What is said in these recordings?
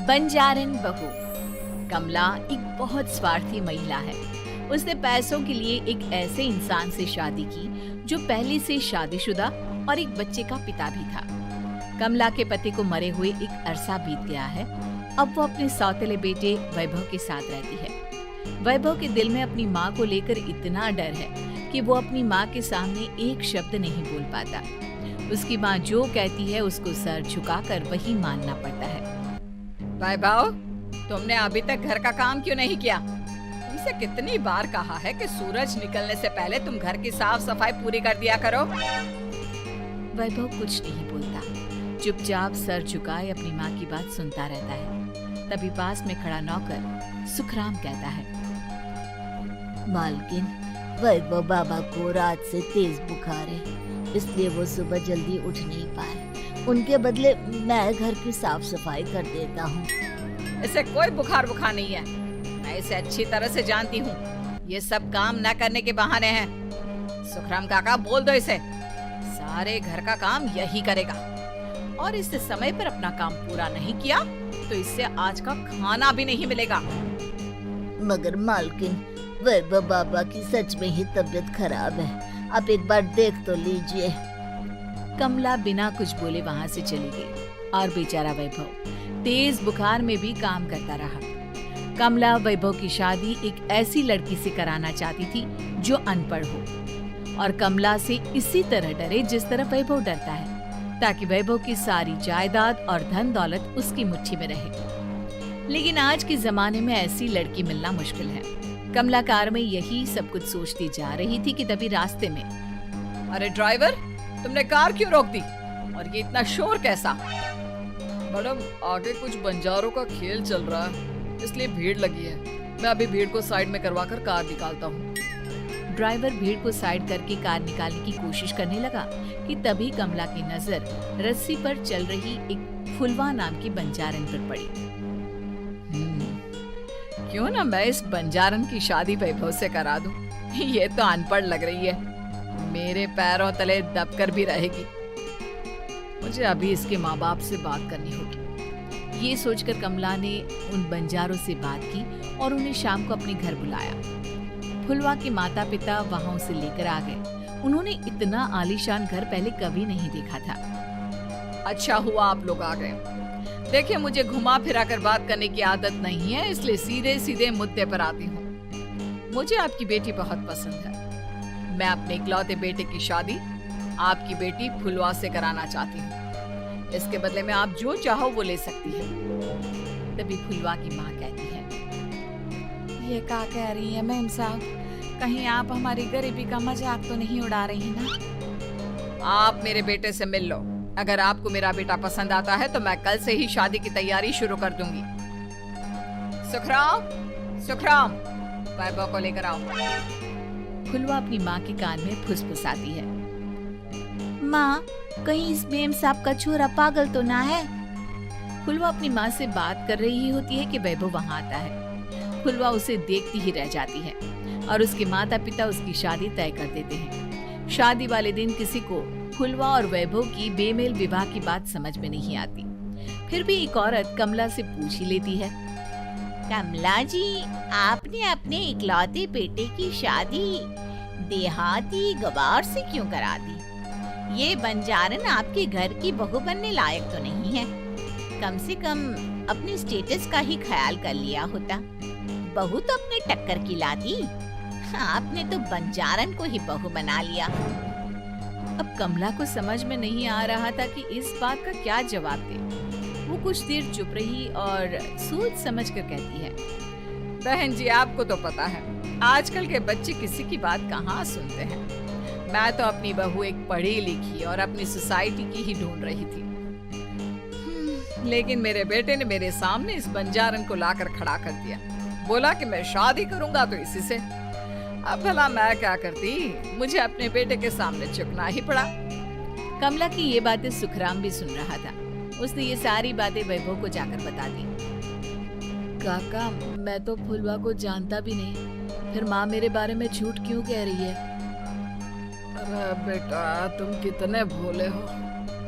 बंजारन बहू। कमला एक बहुत स्वार्थी महिला है। उसने पैसों के लिए एक ऐसे इंसान से शादी की जो पहले से शादीशुदा और एक बच्चे का पिता भी था। कमला के पति को मरे हुए एक अरसा बीत गया है। अब वो अपने सौतेले बेटे वैभव के साथ रहती है। वैभव के दिल में अपनी माँ को लेकर इतना डर है कि वो अपनी माँ के सामने एक शब्द नहीं बोल पाता। उसकी माँ जो कहती है उसको सर झुकाकर वही मानना पड़ता है। वैभव, तुमने अभी तक घर का काम क्यों नहीं किया? तुमसे कितनी बार कहा है कि सूरज निकलने से पहले तुम घर की साफ सफाई पूरी कर दिया करो। वैभव कुछ नहीं बोलता, चुपचाप सर झुकाए अपनी माँ की बात सुनता रहता है। तभी पास में खड़ा नौकर सुखराम कहता है, मालकिन, वैभव बाबा को रात से तेज बुखार है, इसलिए वो सुबह जल्दी उठ नहीं पाए। उनके बदले मैं घर की साफ सफाई कर देता हूँ। इसे कोई बुखार नहीं है। मैं इसे अच्छी तरह से जानती हूँ। ये सब काम न करने के बहाने हैं। सुखराम काका, बोल दो इसे। सारे घर का काम यही करेगा और इससे समय पर अपना काम पूरा नहीं किया तो इससे आज का खाना भी नहीं मिलेगा। मगर मालकिन, वैभव बाबा की सच में ही तबीयत खराब है, आप एक बार देख तो लीजिए। कमला बिना कुछ बोले वहाँ से चली गई और बेचारा वैभव तेज बुखार में भी काम करता रहा। कमला वैभव की शादी एक ऐसी लड़की से कराना चाहती थी जो अनपढ़ हो और कमला से इसी तरह डरे जिस तरह वैभव डरता है, ताकि वैभव की सारी जायदाद और धन दौलत उसकी मुट्ठी में रहे। लेकिन आज के जमाने में ऐसी लड़की मिलना मुश्किल है। कमला कार में यही सब कुछ सोचती जा रही थी कि तभी रास्ते में, अरे ड्राइवर, तुमने कार क्यों रोक दी? और ये इतना शोर कैसा? मैडम, आगे कुछ बंजारों का खेल चल रहा है, इसलिए भीड़ लगी है। मैं अभी भीड़ को साइड में करवाकर कार निकालता हूँ। ड्राइवर भीड़ को साइड करके कार निकालने की कोशिश करने लगा कि तभी कमला की नजर रस्सी पर चल रही एक फुलवा नाम की बंजारन पर पड़ी। क्यों ना मैं इस बंजारन की शादी वैभव से करा दूं? ये तो अनपढ़ लग रही है, मेरे पैरों तले दबकर भी रहेगी। मुझे अभी इसके माँ बाप से बात करनी होगी। ये सोचकर कमला ने उन बंजारों से बात की और उन्हें शाम को अपने घर बुलाया। फुलवा के माता पिता वहाँ उसे लेकर आ गए। उन्होंने इतना आलीशान घर पहले कभी नहीं देखा था। अच्छा हुआ आप लोग आ गए। देखिए, मुझे घुमा फिरा कर बात करने की आदत नहीं है, इसलिए सीधे सीधे मुद्दे पर आती हूँ। मुझे आपकी बेटी बहुत पसंद है। मैं अपने इकलौते बेटे की शादी आपकी बेटी फुलवा से कराना चाहती हूँ। इसके बदले में आप जो चाहो वो ले सकती है। तभी फुलवा की माँ कहती है, ये क्या कह रही है मैम साहब? कहीं आप हमारी गरीबी का मजाक तो नहीं उड़ा रही ना? आप मेरे बेटे से मिल लो। अगर आपको मेरा बेटा पसंद आता है तो मैं कल से ही शादी की तैयारी शुरू कर दूंगी। सुखराम, वैभव को लेकर आओ। फुलवा अपनी माँ के कान में फुसफुसाती है, माँ, कहीं इस मेम साहब का छोरा पागल तो ना है? फुलवा अपनी माँ से बात कर रही होती है कि वैभव वहाँ आता है। फुलवा उसे देखती ही रह जाती है और उसके माता पिता उसकी शादी तय कर देते हैं। शादी वाले दिन किसी को फुलवा और वैभव की बेमेल विवाह की बात समझ में नहीं आती। फिर भी एक औरत कमला से पूछ ही लेती है, कमला जी, आपने अपने इकलौते बेटे की शादी देहाती गवार से क्यों करा दी? ये बंजारन आपके घर की बहू बनने लायक तो नहीं है। कम से कम अपने स्टेटस का ही ख्याल कर लिया होता। बहू तो अपने टक्कर की ला दी, आपने तो बंजारन को ही बहू बना लिया। अब कमला को समझ में नहीं आ रहा था कि इस बात का क्या जवाब दे। वो कुछ देर चुप रही और सोच समझ कर कहती है, बहन जी, आपको तो पता है आजकल के बच्चे किसी की बात कहाँ सुनते हैं। मैं तो अपनी बहू एक पढ़ी लिखी और अपनी सोसाइटी की ही ढूंढ रही थी। लेकिन मेरे बेटे ने मेरे सामने इस बंजारन को लाकर खड़ा कर दिया। बोला कि मैं शादी करूंगा तो इसी से। अब भला मैं क्या करती? मुझे अपने बेटे के सामने झुकना ही पड़ा। कमला की ये बातें सुखराम भी सुन रहा था। उसने ये सारी बातें वैभव को जाकर बता दी। काका, मैं तो फुलवा को जानता भी नहीं, फिर माँ मेरे बारे में झूठ क्यों कह रही है? अरे बेटा, तुम कितने भोले हो,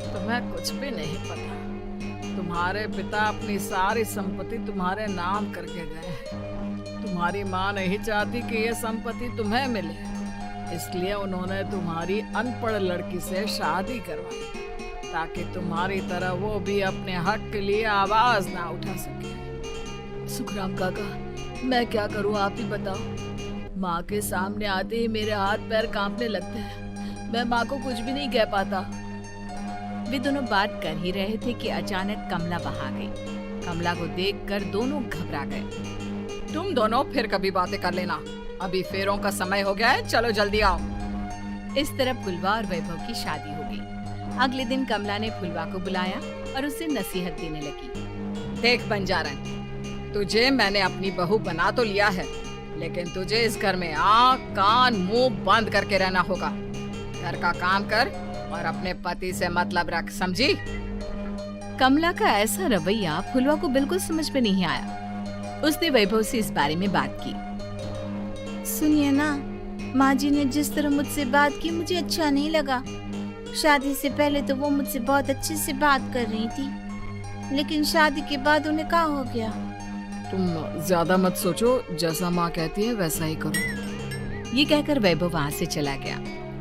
तुम्हें कुछ भी नहीं पता। तुम्हारे पिता अपनी सारी संपत्ति तुम्हारे नाम करके गए हैं। तुम्हारी माँ नहीं चाहती कि ये संपत्ति तुम्हें मिले, इसलिए उन्होंने तुम्हारी अनपढ़ लड़की से शादी करवाई ताकि तुम्हारी तरह वो भी अपने हक के लिए आवाज ना उठा सके। सुखराम काका, मैं क्या करूं, आप ही बताओ। माँ के सामने आते ही मेरे हाथ पैर कांपने लगते हैं। मैं माँ को कुछ भी नहीं कह पाता। वे दोनों बात कर ही रहे थे कि अचानक कमला वहां गई। कमला को देखकर दोनों घबरा गए। तुम दोनों फिर कभी बातें कर लेना, अभी फेरों का समय हो गया है, चलो जल्दी आओ। इस तरह फुलवा और वैभव की शादी हो गई। अगले दिन कमला ने फुलवा को बुलाया और उसे नसीहत देने लगी। देख बंजारन, तुझे मैंने अपनी बहू बना तो लिया है, लेकिन तुझे इस घर में आँख कान मुंह बंद करके रहना होगा। घर का काम कर और अपने पति से मतलब रख, समझी? कमला का ऐसा रवैया फुलवा को बिल्कुल समझ में नहीं आया। उसने वैभव से इस बारे में बात की। सुनिए ना, माँ जी ने जिस तरह मुझसे बात की मुझे अच्छा नहीं लगा। शादी से पहले तो वो मुझसे बहुत अच्छे से बात कर रही थी, लेकिन शादी के बाद उन्हें क्या हो गया? तुम ज्यादा मत सोचो, जैसा माँ कहती है वैसा ही करो। ये कहकर वैभव वहाँ से चला गया।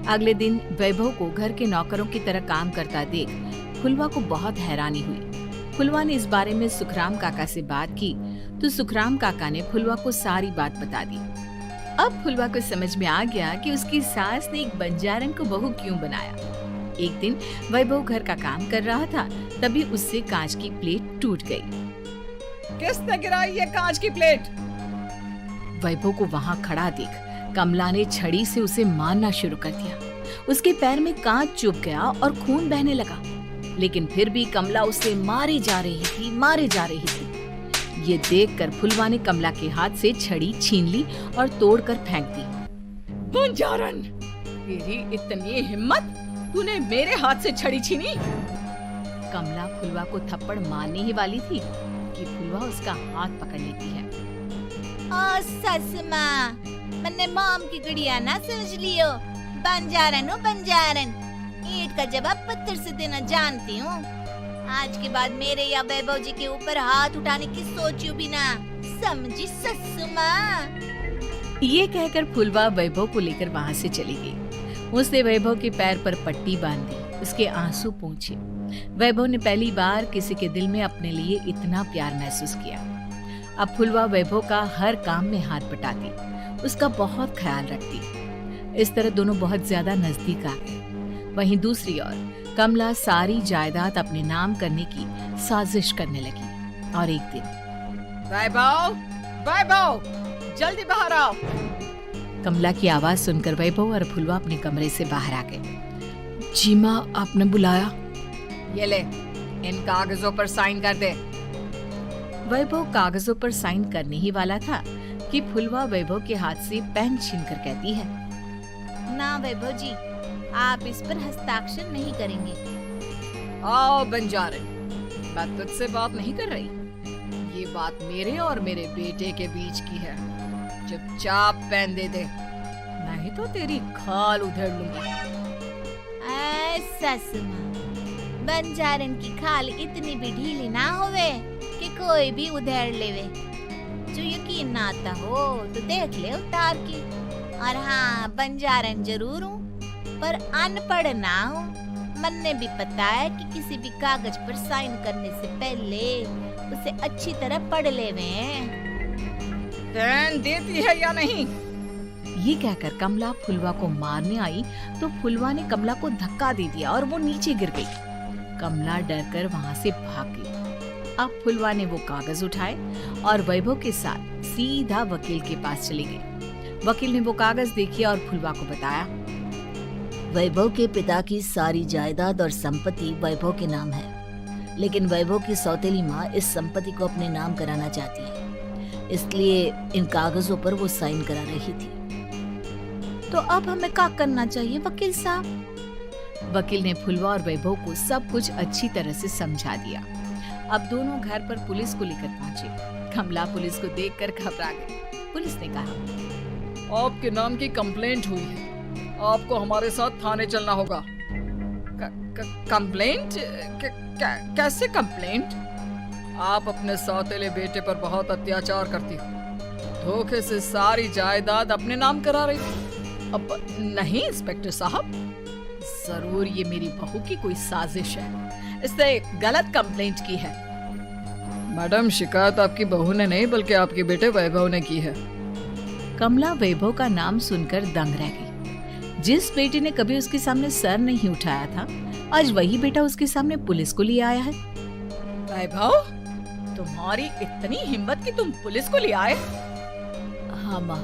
अगले दिन वैभव को घर के नौकरों की तरह काम करता देख फुलवा को बहुत हैरानी हुई। फुलवा ने इस बारे में सुखराम काका से बात की तो सुखराम काका ने फुलवा को सारी बात बता दी। अब फुलवा को समझ में आ गया कि उसकी सास ने एक बंजारन को बहू क्यों बनाया। एक दिन वैभव घर का काम कर रहा था, तभी उससे कांच की प्लेट टूट गई। किसने गिराई ये कांच की प्लेट? वैभव को वहाँ खड़ा देख कमला ने छड़ी से उसे मारना शुरू कर दिया। उसके पैर में कांच चुभ गया और खून बहने लगा, लेकिन फिर भी कमला उसे मारे जा रही थी। ये देखकर फुलवा ने कमला के हाथ से छड़ी छीन ली और तोड़कर फेंक दी। बंजारन, तेरी इतनी हिम्मत, तूने मेरे हाथ से छड़ी छीनी? कमला फुलवा को थप्पड़ मारने ही वाली थी कि फुलवा उसका हाथ पकड़ लेती है। ओ सस माँ, मैंने मॉम की गुड़िया ना समझ लियो। बंजारन हो बंजारन, ईंट का जवाब पत्थर से देना जानती हूँ। आज के बाद मेरे या वैभव जी के ऊपर हाथ उठाने की सोचियो भी ना, समझी ससु माँ? ये कहकर फुलवा वैभव को लेकर वहाँ से चली गई। उसने वैभव के पैर पर पट्टी बांधी, उसके आंसू पोंछे। वैभव ने पहली बार किसी के दिल में अपने लिए इतना प्यार महसूस किया। अब फुलवा वैभव का हर काम में हाथ बटाती, उसका बहुत ख्याल रखती। इस तरह दोनों बहुत ज्यादा नजदीक आ गए। वहीं दूसरी ओर कमला सारी जायदाद अपने नाम करने की साजिश करने लगी। और एक दिन, वैभव, जल्दी बाहर आओ। कमला की आवाज सुनकर वैभव और फुलवा अपने कमरे से बाहर आ गए। जी माँ, आपने बुलाया? ये ले, इन कागजों पर साइन कर दे। वैभव कागजों पर साइन करने ही वाला था कि फुलवा वैभव के हाथ से पेन छीनकर कहती है, ना वैभव जी, आप इस पर हस्ताक्षर नहीं करेंगे। आओ बंजारन, मैं तुझसे बात नहीं कर रही। ये बात मेरे और मेरे बेटे के बीच की है। चुपचाप पेन दे दे, नहीं तो तेरी खाल उधेड़ लूंगी। ससु माँ, बंजारन की खाल इतनी भी ढीली ना होवे कि कोई भी उधेड़ लेवे। जो यकीन ना आता हो तो देख ले उतार के। और हाँ, बंजारन जरूर हूँ पर अनपढ़ ना हूँ। मन्ने भी पता है कि किसी भी कागज पर साइन करने से पहले उसे अच्छी तरह पढ़ लेवे। पेन देती है या नहीं? ये कहकर कमला फुलवा को मारने आई तो फुलवा ने कमला को धक्का दे दिया और वो नीचे गिर गई। कमला डरकर वहाँ से भाग गई। अब फुलवा ने वो कागज उठाए और वैभव के साथ सीधा वकील के पास चली गई। वकील ने वो कागज देखे और फुलवा को बताया, वैभव के पिता की सारी जायदाद और संपत्ति वैभव के नाम है, लेकिन वैभव की सौतेली माँ इस संपत्ति को अपने नाम कराना चाहती है, इसलिए इन कागजों पर वो साइन करा रही थी। तो अब हमें क्या करना चाहिए वकील साहब? वकील ने फुलवा और वैभव को सब कुछ अच्छी तरह से समझा दिया। अब दोनों घर पर पुलिस को लेकर पहुंचे। कमला पुलिस को देखकर घबरा गई। पुलिस ने कहा, आपके नाम की कंप्लेंट हुई है, आपको हमारे साथ थाने चलना होगा। कंप्लेंट? कैसे कंप्लेंट? आप अपने सौतेले बेटे पर बहुत अत्याचार करती हो, धोखे से सारी जायदाद अपने नाम करा रही थी। अब नहीं इंस्पेक्टर साहब, जरूर ये मेरी बहू की कोई साजिश है, इसने गलत कंप्लेंट की है। मैडम, शिकायत आपकी बहू ने नहीं बल्कि आपके बेटे वैभव ने की है। कमला वैभव का नाम सुनकर दंग रह गई। जिस बेटे ने कभी उसके सामने सर नहीं उठाया था, आज वही बेटा उसके सामने पुलिस को लिए आया है। वैभव, तुम्हारी इतनी हिम्मत कि तुम पुलिस को ले आए? हाँ माँ,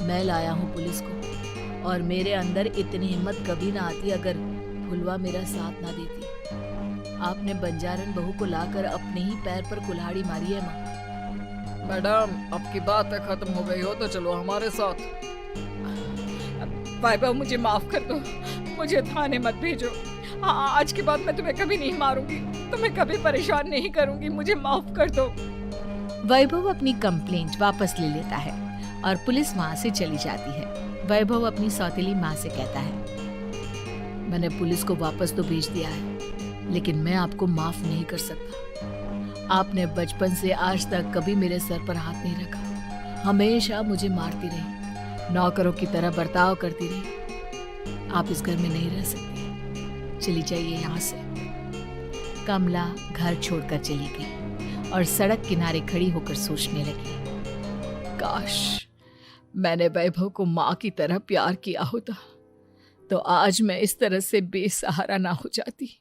मैं लाया हूँ पुलिस को, और मेरे अंदर इतनी हिम्मत कभी ना आती अगर फुलवा मेरा साथ ना देती। आपने बंजारन बहू को लाकर अपने ही पैर पर कुल्हाड़ी मारी है माँ। मैडम, आपकी बातें खत्म हो गई हो तो चलो हमारे साथ। वैभव, मुझे माफ कर दो, मुझे थाने मत भेजो। हाँ, आज के बाद मैं तुम्हें कभी नहीं मारूंगी, तुम्हें कभी परेशान नहीं करूंगी, मुझे माफ कर दो। वैभव अपनी कंप्लेंट वापस ले लेता है और पुलिस वहां से चली जाती है। वैभव अपनी सौतेली माँ से कहता है, मैंने पुलिस को वापस तो भेज दिया है, लेकिन मैं आपको माफ नहीं कर सकता। आपने बचपन से आज तक कभी मेरे सर पर हाथ नहीं रखा, हमेशा मुझे मारती रही, नौकरों की तरह बर्ताव करती रही। आप इस घर में नहीं रह सकती, चली जाइए यहाँ से। कमला घर छोड़कर चली गई और सड़क किनारे खड़ी होकर सोचने लगी, काश मैंने वैभव को माँ की तरह प्यार किया होता तो आज मैं इस तरह से बेसहारा ना हो जाती।